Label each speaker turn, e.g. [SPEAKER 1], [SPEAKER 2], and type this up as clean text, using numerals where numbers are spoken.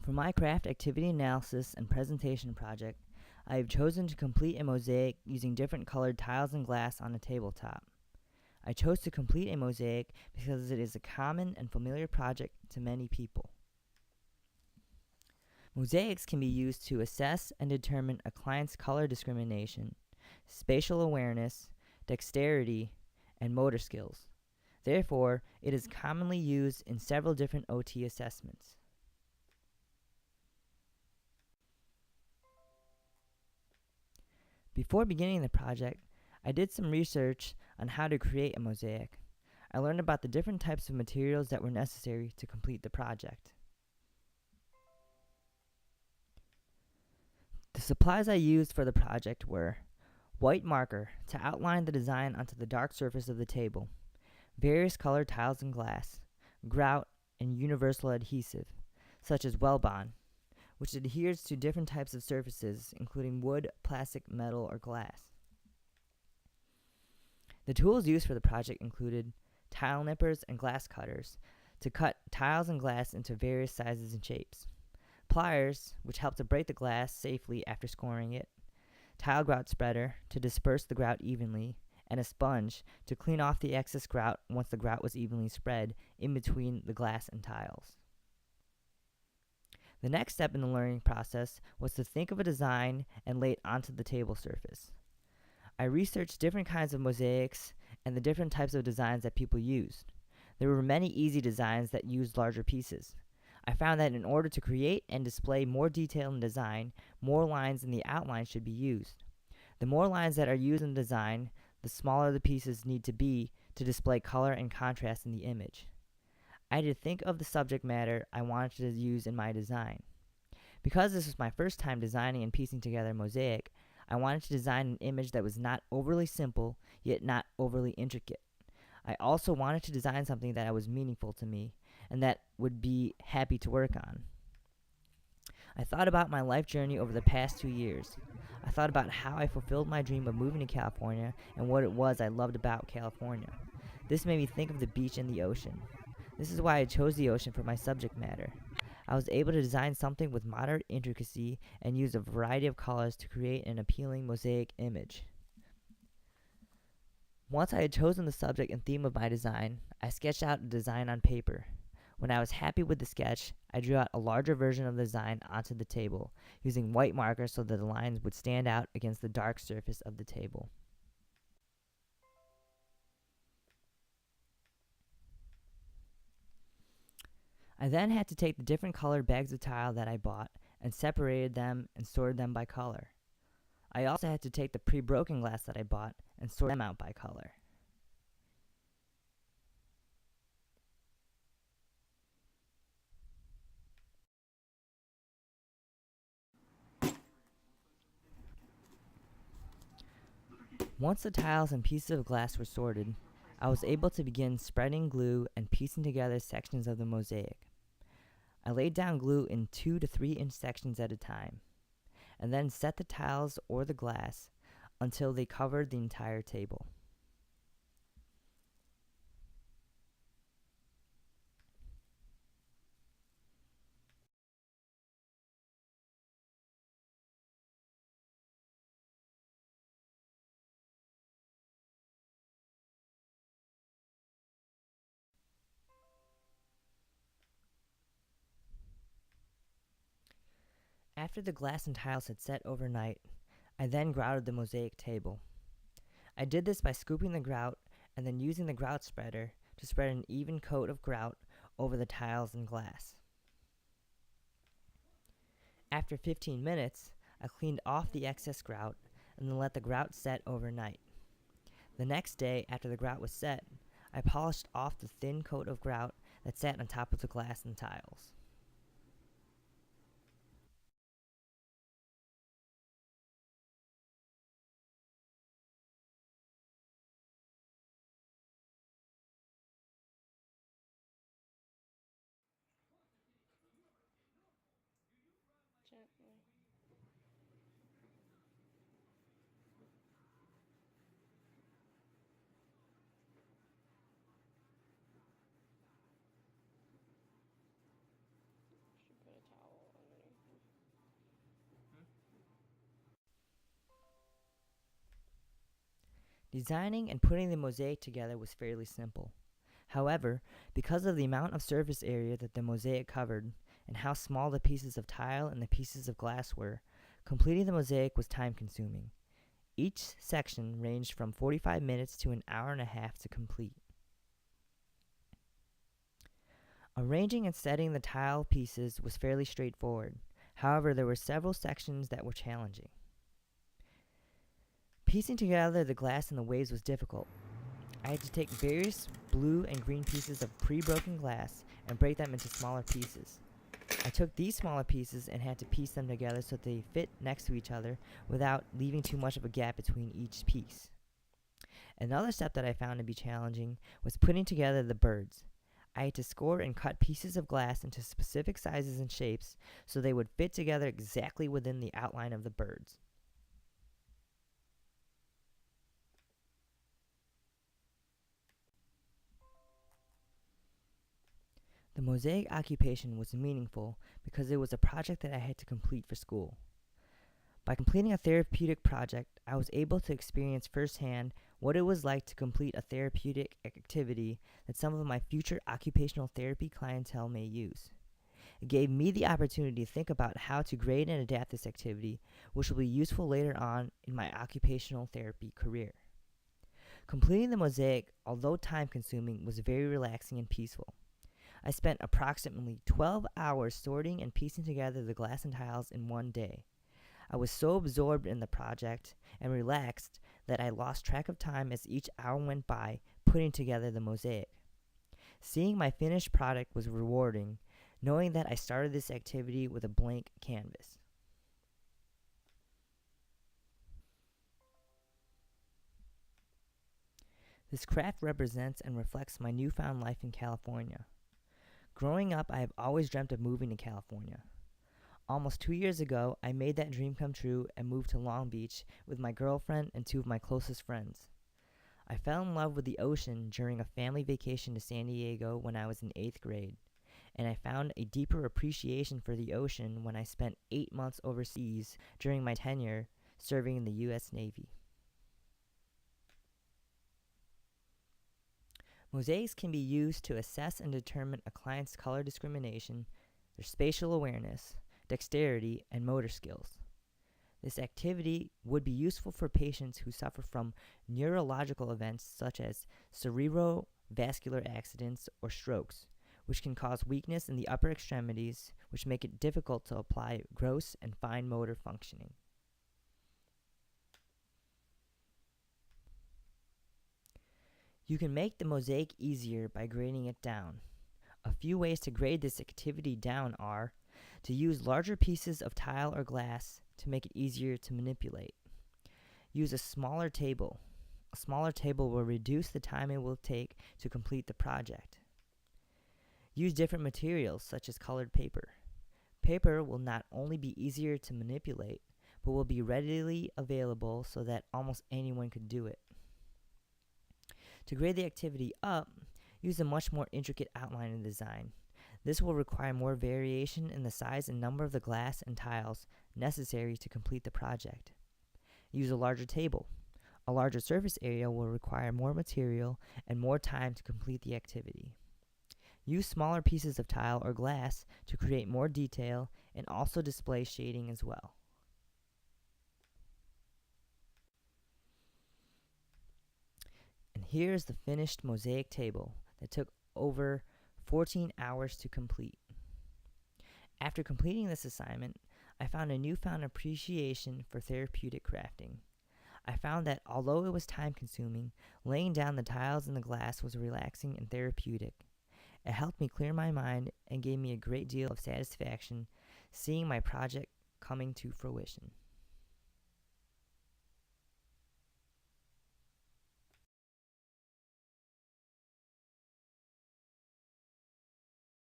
[SPEAKER 1] For my craft activity analysis and presentation project, I have chosen to complete a mosaic using different colored tiles and glass on a tabletop. I chose to complete a mosaic because it is a common and familiar project to many people. Mosaics can be used to assess and determine a client's color discrimination, spatial awareness, dexterity, and motor skills. Therefore, it is commonly used in several different OT assessments. Before beginning the project, I did some research on how to create a mosaic. I learned about the different types of materials that were necessary to complete the project. The supplies I used for the project were white marker to outline the design onto the dark surface of the table, various colored tiles and glass, grout, and universal adhesive, such as Wellbond, which adheres to different types of surfaces, including wood, plastic, metal, or glass. The tools used for the project included tile nippers and glass cutters to cut tiles and glass into various sizes and shapes, pliers, which help to break the glass safely after scoring it, tile grout spreader to disperse the grout evenly, and a sponge to clean off the excess grout once the grout was evenly spread in between the glass and tiles. The next step in the learning process was to think of a design and lay it onto the table surface. I researched different kinds of mosaics and the different types of designs that people used. There were many easy designs that used larger pieces. I found that in order to create and display more detail in design, more lines in the outline should be used. The more lines that are used in the design, the smaller the pieces need to be to display color and contrast in the image. I had to think of the subject matter I wanted to use in my design. Because this was my first time designing and piecing together a mosaic, I wanted to design an image that was not overly simple, yet not overly intricate. I also wanted to design something that was meaningful to me, and that would be happy to work on. I thought about my life journey over the past 2 years. I thought about how I fulfilled my dream of moving to California and what it was I loved about California. This made me think of the beach and the ocean. This is why I chose the ocean for my subject matter. I was able to design something with moderate intricacy and use a variety of colors to create an appealing mosaic image. Once I had chosen the subject and theme of my design, I sketched out a design on paper. When I was happy with the sketch, I drew out a larger version of the design onto the table, using white marker so that the lines would stand out against the dark surface of the table. I then had to take the different colored bags of tile that I bought and separated them and sorted them by color. I also had to take the pre-broken glass that I bought and sort them out by color. Once the tiles and pieces of glass were sorted, I was able to begin spreading glue and piecing together sections of the mosaic. I laid down glue in 2 to 3 inch sections at a time, and then set the tiles or the glass until they covered the entire table. After the glass and tiles had set overnight, I then grouted the mosaic table. I did this by scooping the grout and then using the grout spreader to spread an even coat of grout over the tiles and glass. After 15 minutes, I cleaned off the excess grout and then let the grout set overnight. The next day, after the grout was set, I polished off the thin coat of grout that sat on top of the glass and tiles.
[SPEAKER 2] Gently.
[SPEAKER 1] Designing and putting the mosaic together was fairly simple. However, because of the amount of surface area that the mosaic covered and how small the pieces of tile and the pieces of glass were, completing the mosaic was time consuming. Each section ranged from 45 minutes to an hour and a half to complete. Arranging and setting the tile pieces was fairly straightforward. However, there were several sections that were challenging. Piecing together the glass and the waves was difficult. I had to take various blue and green pieces of pre-broken glass and break them into smaller pieces. I took these smaller pieces and had to piece them together so that they fit next to each other without leaving too much of a gap between each piece. Another step that I found to be challenging was putting together the birds. I had to score and cut pieces of glass into specific sizes and shapes so they would fit together exactly within the outline of the birds. The mosaic occupation was meaningful because it was a project that I had to complete for school. By completing a therapeutic project, I was able to experience firsthand what it was like to complete a therapeutic activity that some of my future occupational therapy clientele may use. It gave me the opportunity to think about how to grade and adapt this activity, which will be useful later on in my occupational therapy career. Completing the mosaic, although time consuming, was very relaxing and peaceful. I spent approximately 12 hours sorting and piecing together the glass and tiles in one day. I was so absorbed in the project and relaxed that I lost track of time as each hour went by putting together the mosaic. Seeing my finished product was rewarding, knowing that I started this activity with a blank canvas. This craft represents and reflects my newfound life in California. Growing up, I have always dreamt of moving to California. Almost 2 years ago, I made that dream come true and moved to Long Beach with my girlfriend and two of my closest friends. I fell in love with the ocean during a family vacation to San Diego when I was in 8th grade, and I found a deeper appreciation for the ocean when I spent 8 months overseas during my tenure serving in the U.S. Navy. Mosaics can be used to assess and determine a client's color discrimination, their spatial awareness, dexterity, and motor skills. This activity would be useful for patients who suffer from neurological events such as cerebrovascular accidents or strokes, which can cause weakness in the upper extremities, which make it difficult to apply gross and fine motor functioning. You can make the mosaic easier by grading it down. A few ways to grade this activity down are to use larger pieces of tile or glass to make it easier to manipulate. Use a smaller table. A smaller table will reduce the time it will take to complete the project. Use different materials such as colored paper. Paper will not only be easier to manipulate, but will be readily available so that almost anyone could do it. To grade the activity up, use a much more intricate outline and design. This will require more variation in the size and number of the glass and tiles necessary to complete the project. Use a larger table. A larger surface area will require more material and more time to complete the activity. Use smaller pieces of tile or glass to create more detail and also display shading as well. And here is the finished mosaic table that took over 14 hours to complete. After completing this assignment, I found a newfound appreciation for therapeutic crafting. I found that although it was time consuming, laying down the tiles and the glass was relaxing and therapeutic. It helped me clear my mind and gave me a great deal of satisfaction seeing my project coming to fruition.